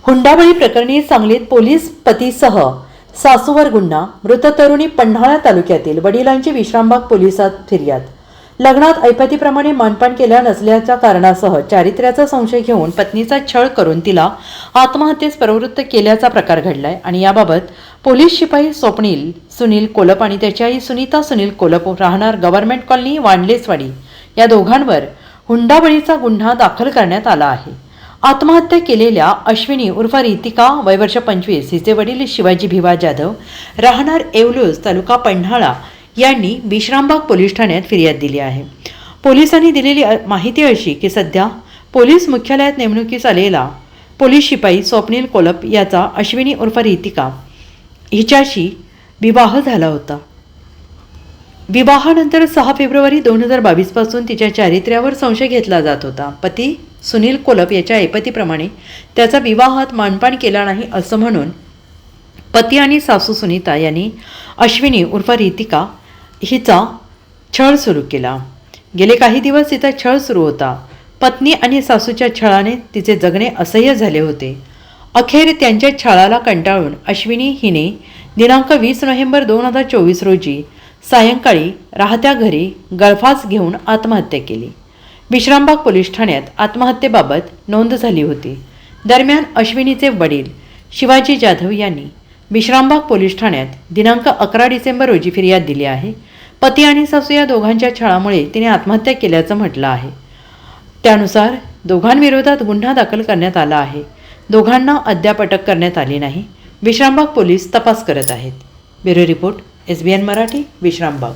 हुंडाबळी प्रकरणी सांगलीत पोलीस पतीसह सासूवर गुन्हा, मृत तरुणी पन्हाळा तालुक्यातील वडिलांची विश्रामबाग पोलिसात फिर्याद. लग्नात ऐपतीप्रमाणे मानपान केल्या नसल्याच्या कारणासह चारित्र्याचा संशय घेऊन पत्नीचा छळ करून तिला आत्महत्येस प्रवृत्त केल्याचा प्रकार घडलाय आणि याबाबत पोलीस शिपाई स्वप्नील सुनील कोलप आणि त्याची आई सुनीता सुनील कोलप राहणार गव्हर्नमेंट कॉलनी वांडलेसवाडी या दोघांवर हुंडाबळीचा गुन्हा दाखल करण्यात आला आहे. आत्महत्या केलेल्या अश्विनी उर्फ रितिका वय वर्ष 25 हिचे वडील शिवाजी भिवा जाधव राहणार येवलूज तालुका पन्हाळा यांनी विश्रामबाग पोलीस ठाण्यात फिर्याद दिली आहे. पोलिसांनी दिलेली माहिती अशी की सध्या पोलीस मुख्यालयात नेमणुकीस आलेला पोलीस शिपाई स्वप्नील कोलप याचा अश्विनी उर्फ रितिका हिच्याशी विवाह झाला होता. विवाहानंतर 6 फेब्रुवारी 2022 पासून तिच्या चारित्र्यावर संशय घेतला जात होता. पती सुनील कोलप याच्या ऐपतीप्रमाणे त्याचा विवाहात मानपान केला नाही असं म्हणून पती आणि सासू सुनीता यांनी अश्विनी उर्फ रितिका हिचा छळ सुरू केला. गेले काही दिवस तिचा छळ सुरू होता. पत्नी आणि सासूच्या छळाने तिचे जगणे असह्य झाले होते. अखेर त्यांच्या छळाला कंटाळून अश्विनी हिने दिनांक 20 नोव्हेंबर 2024 रोजी सायंकाळी राहत्या घरी गळफास घेऊन आत्महत्या केली. विश्रामबाग पोलीस ठाण्यात आत्महत्येबाबत नोंद झाली होती. दरम्यान अश्विनीचे वडील शिवाजी जाधव यांनी विश्रामबाग पोलीस ठाण्यात दिनांक 11 डिसेंबर रोजी फिर्याद दिली आहे. पती आणि सासू या दोघांच्या छळामुळे तिने आत्महत्या केल्याचं म्हटलं आहे. त्यानुसार दोघांविरोधात गुन्हा दाखल करण्यात आला आहे. दोघांना अद्याप अटक करण्यात आली नाही. विश्रामबाग पोलीस तपास करत आहेत. Bureau report SBN Marathi, Vishrambag.